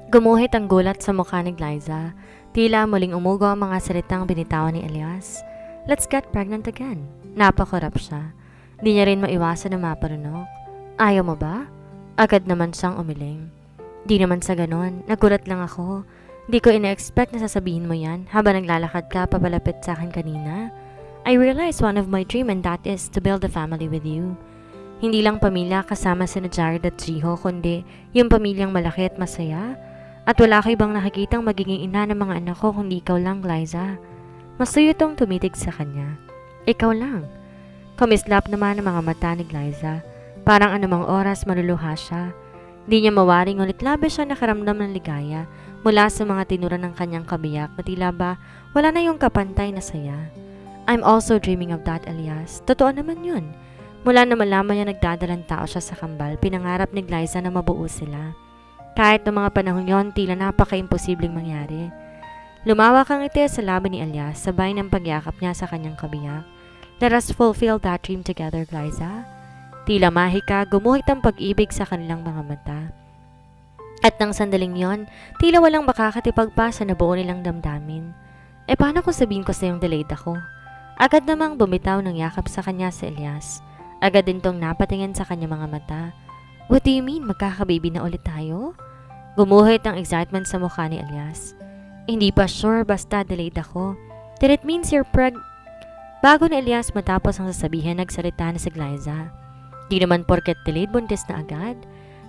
Gumuhit ang gulat sa mukha ni Liza. Tila muling umugo ang mga salitang binitawan ni Elias. Let's get pregnant again. Napakurap siya. Di niya rin maiwasan na maparunok. Ayaw mo ba? Agad naman siyang umiling. Di naman sa ganon. Nagulat lang ako. Di ko ina-expect na sasabihin mo yan habang naglalakad ka papalapit sa akin kanina. I realized one of my dream and that is to build a family with you. Hindi lang pamilya kasama sina Jared at Jiho kundi yung pamilyang malaki at masaya. At wala ko ibang nakikitang magiging ina ng mga anak ko kundi ikaw lang, Liza. Masuyo itong tumitig sa kanya. Ikaw lang. Kumislap naman ang mga mata ni Liza. Parang anumang oras maluluha siya. Di niya mawaring ulit labis siya nakaramdam ng ligaya mula sa mga tinura ng kanyang kabiyak na tila ba wala na yung kapantay na saya. I'm also dreaming of that, Elias. Totoo naman yun. Mula na malaman niya nagdadalang tao siya sa kambal, pinangarap ni Liza na mabuo sila. Kahit noong mga panahon yon, tila napaka-imposibleng mangyari. Lumawak ang ngiti sa labi ni Elias, sabay ng pagyakap niya sa kanyang kabiyak. Let us fulfill that dream together, Liza. Tila mahika, gumuhit ang pag-ibig sa kanilang mga mata. At nang sandaling yon, tila walang makakatipag pa sa nabuo nilang damdamin. Paano kung sabihin ko sa iyong delayed ako? Agad namang bumitaw ng yakap sa kanya si Elias. Agad din tong napatingin sa kanyang mga mata. What do you mean? Magkakababy na ulit tayo? Gumuhit ang excitement sa mukha ni Elias. Hindi pa sure, basta delayed ako. Then it means you're Bago ni Elias matapos ang sasabihin, nagsalita na si Liza. Di naman porket delayed, buntis na agad.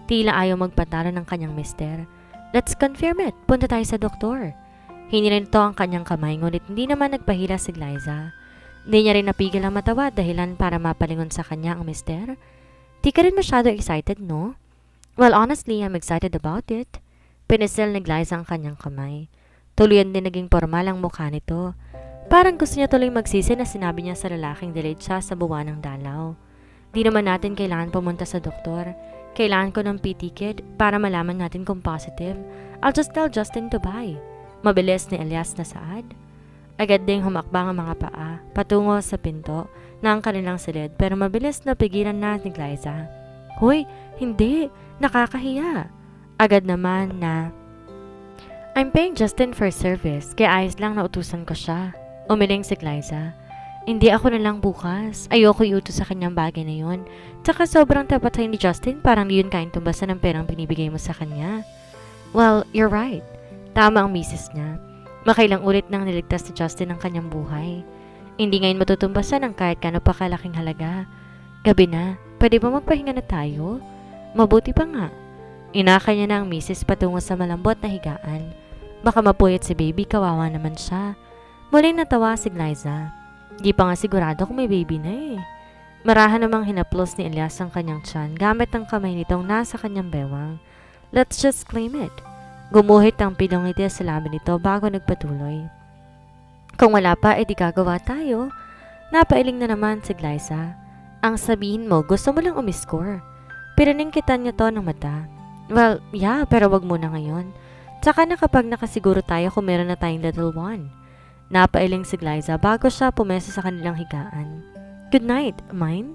Tila ayaw magpatalo ng kanyang mister. Let's confirm it. Punta tayo sa doktor. Hinirin to ang kanyang kamay, ngunit hindi naman nagpahila si Liza. Hindi niya rin napigil ang matawa dahilan para mapalingon sa kanya ang mister. Di ka rin masyado excited, no? Well, honestly, I'm excited about it. Pinisil ni Liza ang kanyang kamay. Tuluyan din naging formal ang mukha nito. Parang gusto niya tuloy magsisi na sinabi niya sa lalaking delayed siya sa buwan ng dalaw. Di naman natin kailangan pumunta sa doktor. Kailangan ko ng PT kit para malaman natin kung positive. I'll just tell Justin to buy. Mabilis ni Elias na saad. Agad ding humakbang ang mga paa patungo sa pinto ng kanilang silid pero mabilis na pigilan na ni Liza. Hoy, hindi! Nakakahiya! Agad naman na I'm paying Justin for service kaya ayos lang na utusan ko siya. Umiling si Liza. Hindi ako na lang bukas. Ayoko iutos sa kanyang bagay na yun. Tsaka sobrang tapat sa'yo ni Justin, parang di yun kain tumbasan ng perang binibigay mo sa kanya. Well, you're right. Tama ang misis niya. Makailang ulit nang niligtas si Justin ang kanyang buhay. Hindi ngayon matutumbasan ang kahit kano pa kalaking halaga. Gabi na, pwede ba magpahinga na tayo? Mabuti pa nga. Inaka niya na ang misis patungo sa malambot na higaan. Baka mapuyat si baby, kawawa naman siya. Muling natawa si Liza. Di pa nga sigurado kung may baby na eh. Marahan namang hinaplos ni Elias ang kanyang tiyan gamit ang kamay nitong nasa kanyang bewang. Let's just claim it. Gumuhit ang pilong ngiti sa labi nito bago nagpatuloy. Kung wala pa, edi gagawa tayo. Napailing na naman si Liza. Ang sabihin mo, gusto mo lang umiscore. Pinaningkitan niya to ng mata. Well, yeah, pero wag muna ngayon. Tsaka na kapag nakasiguro tayo kung meron na tayong little one. Napailing si Liza bago siya pumesa sa kanilang higaan. Good night, mine?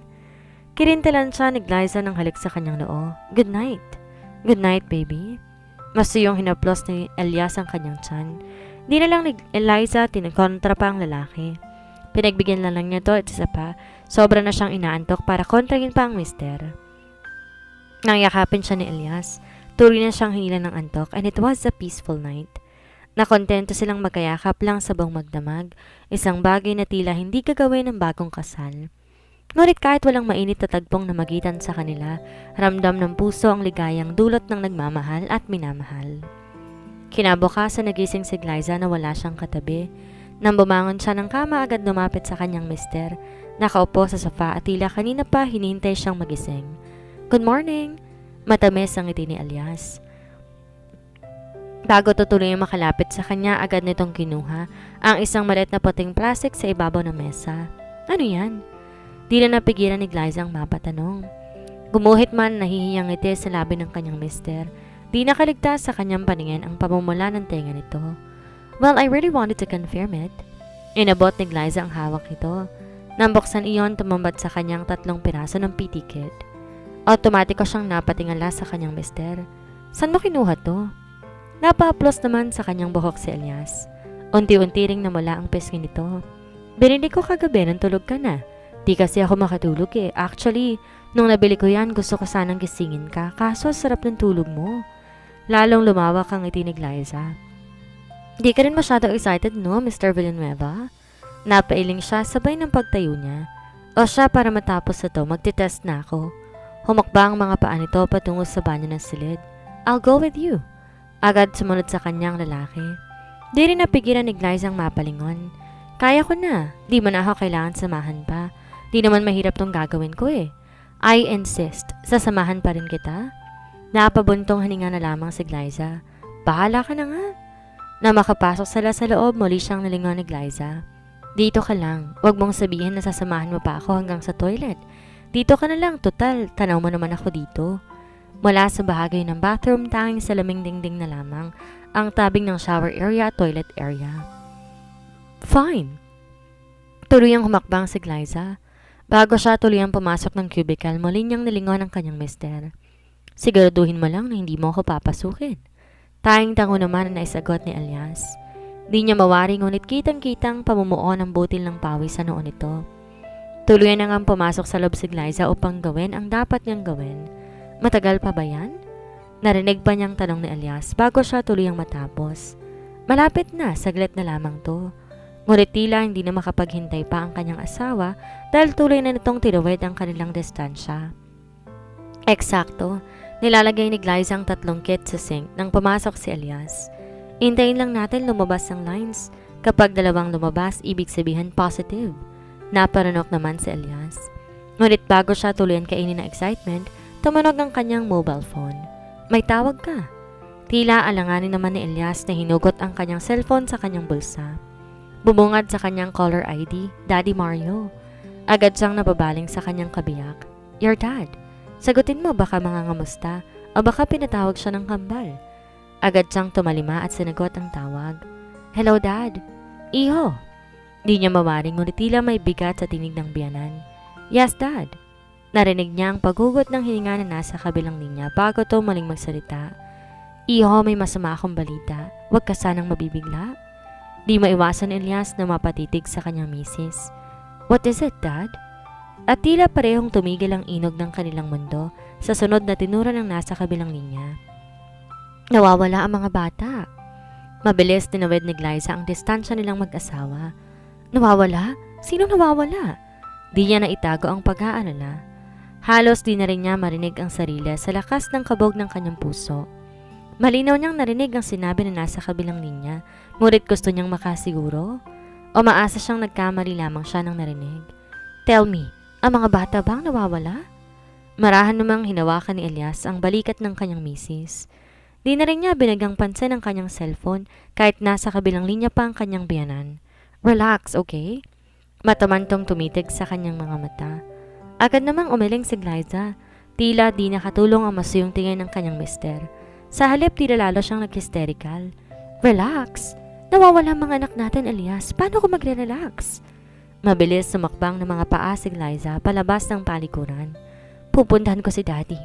Kirintalan siya ni Liza ng halik sa kanyang noo. Good night. Good night, baby. Masuyong hinaplos ni Elias ang kanyang tiyan. Di na lang ni Eliza tinakontra pa ang lalaki. Pinagbigyan lang niya to at isa pa, sobra na siyang inaantok para kontragin pa ang mister. Nang yakapin siya ni Elias, tuloy na siyang hinila ng antok and it was a peaceful night. Nakontento silang magkayakap lang sa buong magdamag, isang bagay na tila hindi gagawin ng bagong kasal. Ngunit kahit walang mainit na tagpong namagitan sa kanila, ramdam ng puso ang ligayang dulot ng nagmamahal at minamahal. Kinabukasan nagising si Liza na wala siyang katabi. Nang bumangon siya ng kama, agad lumapit sa kanyang mister. Nakaupo sa sofa at tila kanina pa hinihintay siyang magising. Good morning! Matamis ang ngiti ni Elias. Bago tutuloy makalapit sa kanya, agad nitong kinuha ang isang maliit na puting plastic sa ibabaw ng mesa. Ano yan? Di na napigilan ni Liza ang mapatanong. Gumuhit man nahihiyang ngiti sa labi ng kanyang mister. Di nakaligtas sa kanyang paningin ang pamumula ng tenga nito. Well, I really wanted to confirm it. Inabot ni Liza ang hawak nito. Nang buksan iyon, tumambat sa kanyang 3 piraso ng PT kit. Automatiko siyang napatingala sa kanyang mister. Saan mo kinuha to? Napahaplos naman sa kanyang buhok si Elias. Unti-unti ring namula ang pisngi nito. Bininig ko kagabi nang tulog ka na. Di kasi ako makatulog eh. Actually, nung nabili ko yan, gusto ko sanang gisingin ka. Kaso sarap ng tulog mo. Lalong lumawak ang ngiti ni Glyza. Di ka rin masyado excited no, Mr. Villanueva? Napailing siya sabay ng pagtayo niya. O siya, para matapos na to, magtitest na ako. Humakba ang mga paa nito patungo sa banyo ng silid. I'll go with you. Agad sumunod sa kanyang lalaki. Di rin napigilan ni Glyza ang mapalingon. Kaya ko na. Di mo na ako kailangan samahan pa. Di naman mahirap tong gagawin ko eh. I insist. Sasamahan pa rin kita. Napabuntong hininga na lamang si Glyza. Bahala ka na nga. Na makapasok sila sa loob, muli siyang nalingon ni Glyza. Dito ka lang. Huwag mong sabihin na sasamahan mo pa ako hanggang sa toilet. Dito ka na lang. Total, tanaw mo naman ako dito. Mula sa bahagi ng bathroom, tanging salaming dingding na lamang ang tabing ng shower area at toilet area. Fine. Tuluyang humakbang si Glyza. Bago siya tuluyang pumasok ng cubicle, muli niyang nalingon ang kanyang mister. Siguraduhin mo lang na hindi mo ako papasukin. Tanging tango naman na naisagot ni Elias. Di niya mawari ngunit kitang-kitang pamumuo ng butil ng pawis sa noon nito. Tuluyan na ngang pumasok sa loob si Glyza upang gawin ang dapat niyang gawin. Matagal pa ba yan? Narinig pa niyang tanong ni Elias bago siya tuluyang matapos. Malapit na, saglit na lamang to. Ngunit tila hindi na makapaghintay pa ang kanyang asawa dahil tuloy na nitong tinuwid ang kanilang distansya. Eksakto, nilalagay ni Glyza ang 3 kit sa sink nang pumasok si Elias. Hintayin lang natin lumabas ang lines. Kapag 2 lumabas, ibig sabihin positive. Naparunok naman si Elias. Ngunit bago siya tuluyan kainin ng excitement, tumunog ang kanyang mobile phone. May tawag ka. Tila alanganin naman ni Elias na hinugot ang kanyang cellphone sa kanyang bulsa. Bumungad sa kanyang caller ID, Daddy Mario. Agad siyang nababaling sa kanyang kabiyak. Your dad. Sagutin mo, baka mangangamusta o baka pinatawag siya ng kambal. Agad siyang tumalima at sinagot ang tawag. Hello, Dad. Iho. Di niya mawaring ngunit tila may bigat sa tinig ng biyanan. Yes, Dad. Narinig niya ang paghugot ng hininga na nasa kabilang linya bago to muling magsalita. Iho, may masama akong balita. Huwag ka sanang mabibigla. Di maiwasan Elias na mapatitig sa kanyang misis. What is it, Dad? At tila parehong tumigil ang inog ng kanilang mundo sa sunod na tinura ng nasa kabilang linya. Nawawala ang mga bata. Mabilis tinawid ni Glyza ang distansya nilang mag-asawa. Nawawala? Sino nawawala? Di niya na itago ang pag-aalala. Halos di na rin niya marinig ang sarili sa lakas ng kabog ng kanyang puso. Malinaw niyang narinig ang sinabi na nasa kabilang linya, ngunit gusto niyang makasiguro. O maasa siyang nagkamali lamang siya ng narinig. Tell me, ang mga bata bang nawawala? Marahan namang hinawakan ni Elias ang balikat ng kanyang misis. Di na rin niya binagang pansin ang kanyang cellphone kahit nasa kabilang linya pa ang kanyang biyanan. Relax, okay? Matamantong tumitig sa kanyang mga mata. Agad namang umiling si Glyza. Tila di nakatulong ang masuyong tingin ng kanyang mister. Sa halip tila lalo siyang nag-hysterical. Relax? Nawawala mga anak natin, Elias. Paano ko magre-relax? Mabilis sumakbang ng mga paa si Glyza palabas ng palikuran. Pupuntahan ko si Daddy.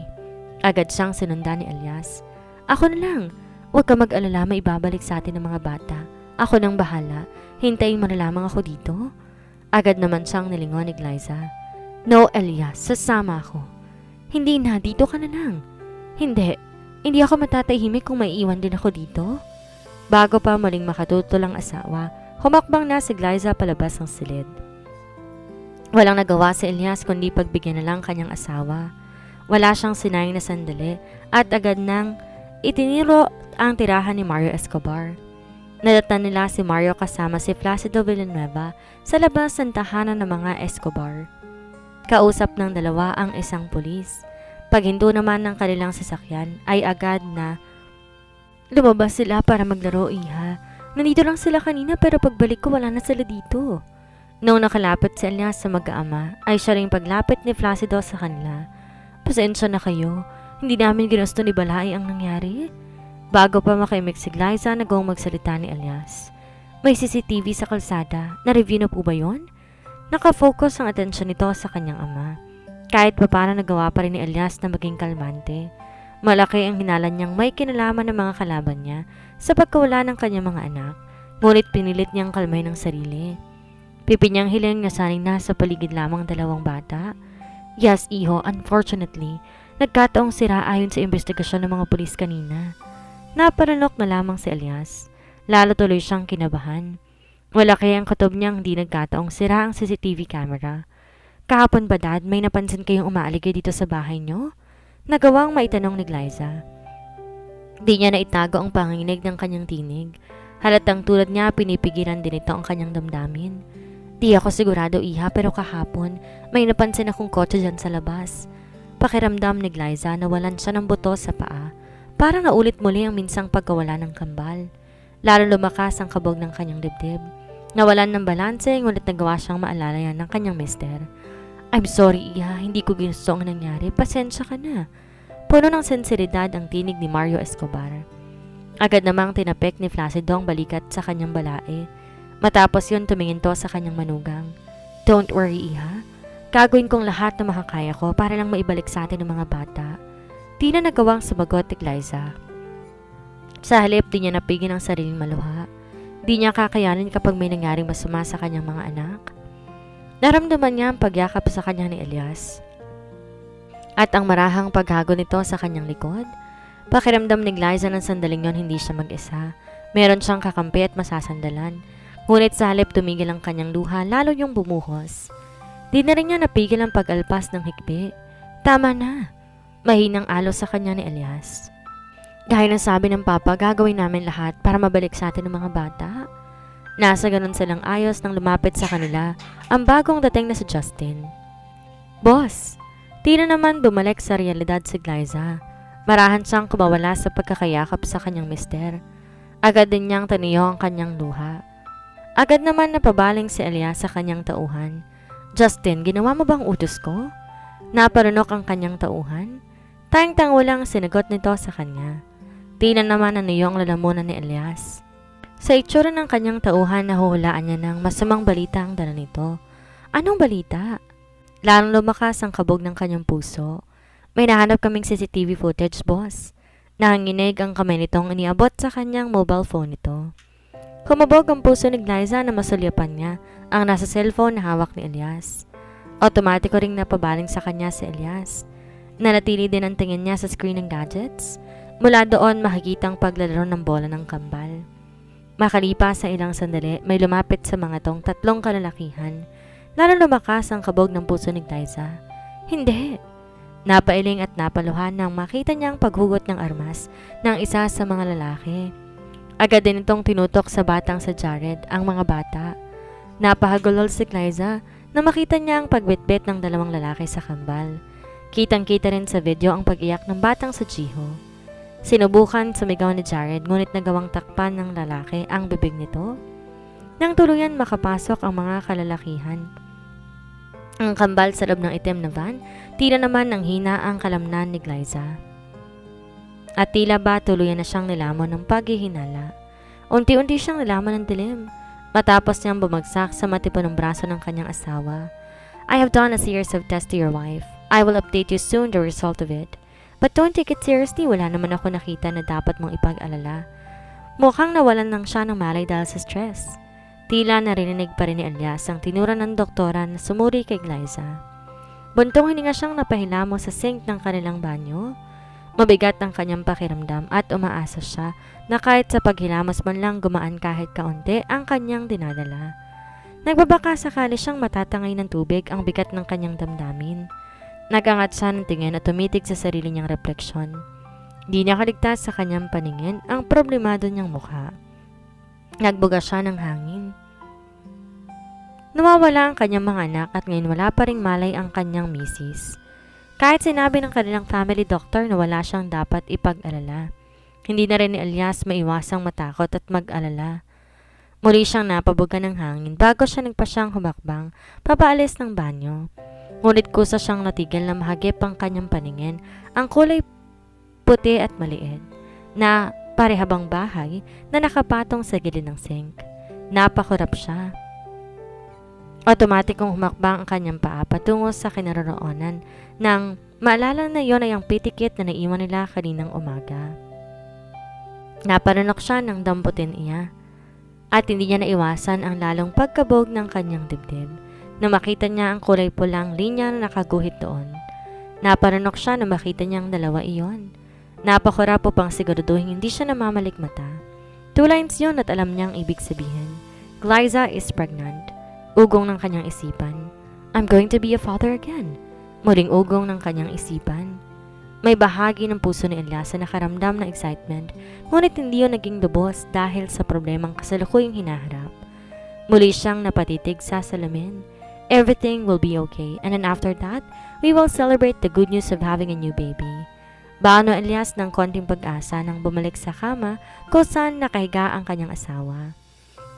Agad siyang sinundan ni Elias. Ako na lang. Huwag ka mag-alala, may ibabalik sa atin ng mga bata. Ako nang bahala. Hintayin mo na lamang ako dito. Agad naman siyang nilingon ni Glyza. No, Elias, sasama ako. Hindi na, dito ka na lang. Hindi ako matatahimik kung maiiwan din ako dito. Bago pa muling makatutol ang asawa, humakbang na si Glyza palabas ng silid. Walang nagawa si Elias kundi pagbigyan na lang kanyang asawa. Wala siyang sinayang na sandali at agad nang itiniro ang tirahan ni Mario Escobar. Nadatan nila si Mario kasama si Placido Villanueva sa labas ng tahanan ng mga Escobar. Kausap ng dalawa ang isang pulis. Paghinto naman ng kanilang sasakyan ay agad na lumabas sila para maglaro, iha. Nandito lang sila kanina pero pagbalik ko wala na sila dito. Noong nakalapit si Elias sa mag-aama ay siya ring paglapit ni Placido sa kanila. Pasensya na kayo. Hindi namin ginusto ni Balay ang nangyari. Bago pa makaimik si Glyza, nagawang magsalita ni Elias. May CCTV sa kalsada. Na-review na po ba yun? Nakafocus ang atensyon nito sa kanyang ama. Kahit pa paano nagawa pa rin ni Elias na maging kalmante. Malaki ang hinala niyang may kinalaman ng mga kalaban niya sa pagkawala ng kanyang mga anak, ngunit pinilit niyang kalmay ng sarili. Pipi niyang hiling na saning nasa paligid lamang dalawang bata. Yes, iho, unfortunately, nagkataong sira ayon sa investigasyon ng mga pulis kanina. Naparanok na lamang si Elias. Lalo tuloy siyang kinabahan. Malaki ang katob niyang hindi nagkataong sira ang CCTV camera. Kahapon ba, Dad, may napansin kayong umaaligay dito sa bahay niyo? Nagawang maitanong ni Glyza. Di niya naitago ang panginginig ng kanyang tinig. Halatang tulad niya pinipigilan din ito ang kanyang damdamin. Di ako sigurado, iha, pero kahapon may napansin akong kotse dyan sa labas. Pakiramdam ni Glyza na walan siya ng buto sa paa. Parang naulit muli ang minsang pagkawala ng kambal. Lalo lumakas ang kabog ng kanyang dibdib. Nawalan ng balanse, ngunit nagawa siyang maalala yan ng kanyang mister. I'm sorry, iha, hindi ko ginusto ang nangyari. Pasensya ka na. Puno ng sensiridad ang tinig ni Mario Escobar. Agad namang tinapik ni Flacido ang balikat sa kanyang balae. Matapos yun, tumingin to sa kanyang manugang. Don't worry, iha. Gagawin kong lahat na makakaya ko para lang maibalik sa atin ng mga bata. Di na nagawang sumagot ni Glyza. Sa halip, di niya napigil ang sariling maluha. Di niya kakayanin kapag may nangyaring masama sa kanyang mga anak. Naramdaman niya ang pagyakap sa kanya ni Elias. At ang marahang paghago nito sa kanyang likod. Pakiramdam ni Glyza ng sandaling yon hindi siya mag-isa. Meron siyang kakampi at masasandalan. Ngunit sa halip tumigil ang kanyang luha, lalo yung bumuhos. Di na rin niya napigil ang pag-alpas ng hikbi. Tama na. Mahinang alo sa kanya ni Elias. Dahil ang sabi ng papa, gagawin namin lahat para mabalik sa atin ng mga bata. Nasa ganun silang ayos nang lumapit sa kanila ang bagong dating na si Justin. Boss, di na naman bumalik sa realidad si Glyza. Marahan siyang kumawala sa pagkakayakap sa kanyang mister. Agad din niyang taniyo ang kanyang luha. Agad naman napabaling si Elias sa kanyang tauhan. Justin, ginawa mo bang utos ko? Naparunok ang kanyang tauhan. Tayang-tango lang sinagot nito sa kanya. Di na naman ang lalamunan ni Elias. Sa itsura ng kanyang tauhan, nahuhulaan niya ng masamang balita ang dala nito. Anong balita? Lalong lumakas ang kabog ng kanyang puso. May nahanap kaming CCTV footage, boss. Nanginginig ang kamay nitong iniabot sa kanyang mobile phone nito. Kumabog ang puso ni Glyza na masulyapan niya ang nasa cellphone na hawak ni Elias. Otomatiko ring napabaling sa kanya si Elias. Nanatili din ang tingin niya sa screen ng gadgets. Mula doon makikita ang paglalaro ng bola ng kambal. Makalipas sa ilang sandali, may lumapit sa mga tong tatlong kalalakihan. Lalo lumakas ang kabog ng puso ni Glyza. Hindi! Napailing at napaluhan nang makita niyang paghugot ng armas ng isa sa mga lalaki. Agad din itong tinutok sa batang sa Jared ang mga bata. Napahagulol si Glyza na makita niya ang pagbitbit ng dalawang lalaki sa kambal. Kitang-kita rin sa video ang pag-iyak ng batang sa Jiho. Sinubukan sumigaw ni Jared ngunit nagawang takpan ng lalaki ang bibig nito. Nang tuluyan makapasok ang mga kalalakihan. Ang kambal sa loob ng itim na van, tila naman ng hina ang kalamnan ni Glyza. At tila ba tuluyan na siyang nilamon ng paghihinala. Unti-unti siyang nilamon ng dilim. Matapos niyang bumagsak sa matipunong braso ng kanyang asawa. I have done a series of tests to your wife. I will update you soon the result of it. But don't take it seriously, wala naman ako nakita na dapat mong ipag-alala. Mukhang nawalan lang siya ng malay dahil sa stress. Tila narinig pa rin ni Elias ang tinura ng doktora na sumuri kay Glyza. Buntong hininga siyang napahilamo sa sink ng kanilang banyo. Mabigat ang kanyang pakiramdam at umaasa siya na kahit sa paghilamos man lang gumaan kahit kaunti ang kanyang dinadala. Nagbabaka sakali siyang matatangay ng tubig ang bigat ng kanyang damdamin. Nagangat siya ng tingin at tumitig sa sarili niyang refleksyon. Di niya kaligtas sa kanyang paningin ang problemado niyang mukha. Nagbuga siya ng hangin. Nawawala ang kanyang mga anak at ngayon wala pa ring malay ang kanyang misis. Kahit sinabi ng kanilang family doctor na wala siyang dapat ipag-alala. Hindi na rin ni Elias maiwasang matakot at mag-alala. Muli siyang napabuga ng hangin bago siya nagpasyang humakbang papaalis ng banyo. Ngunit kusa siyang natigil na mahagip ang kanyang paningin ang kulay puti at maliit na parehabang bahay na nakapatong sa gilid ng sink. Napakurap siya. Otomatikong humakbang ang kanyang paa patungo sa kinaroroonan ng Maalala na yon ay ang pitikit na naiwan nila kaninang umaga. Naparanok siya nang damputin niya at hindi niya naiwasan ang lalong pagkabog ng kanyang dibdib na makita niya ang kulay pulang linya na nakaguhit doon. Naparanok siya na makita niyang dalawa iyon. Napakurap upang siguraduhin hindi siya namamalikmata. 2 lines yon at alam niyang ibig sabihin. Glyza is pregnant. Ugong ng kanyang isipan. I'm going to be a father again. Muling ugong ng kanyang isipan. May bahagi ng puso ni Elias na nakaramdam ng excitement, ngunit hindi yun naging lubos dahil sa problemang kasalukuyang hinaharap. Muli siyang napatitig sa salamin. Everything will be okay, and then after that, we will celebrate the good news of having a new baby. Baano Elias ng konting pag-asa nang bumalik sa kama kung saan nakahiga ang kanyang asawa.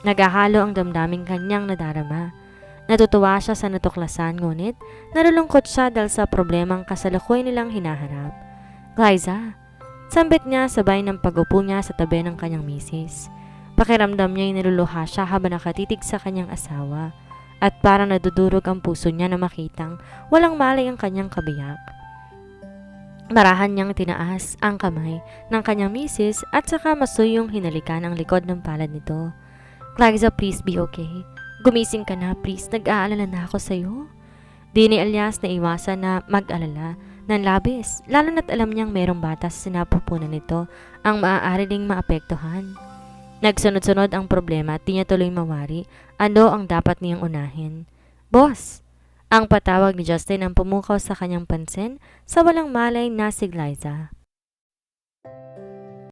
Nagahalo ang damdaming kanyang nadarama. Natutuwa siya sa natuklasan ngunit nalulungkot siya dahil sa problemang kasalukuyan nilang hinaharap. Glyza, sambit niya sabay ng pag-upo niya sa tabi ng kanyang misis. Pakiramdam niya ay naluluha siya habang nakatitig sa kanyang asawa at parang nadudurog ang puso niya na makitang walang malay ang kanyang kabiyak. Marahan niyang tinaas ang kamay ng kanyang misis at saka masuyong hinalikan ang likod ng palad nito. Glyza, please be okay. Gumising ka na, please. Nag-aalala na ako sa'yo. Di ni Elias na iwasan na mag-alala ng labis, lalo na't alam niyang merong bata sa sinapupunan nito ang maaari ding maapektuhan. Nagsunod-sunod ang problema at di niya tuloy mawari ano ang dapat niyang unahin. Boss! Ang patawag ni Justin ang pumukaw sa kanyang pansin sa walang malay na si Glyza.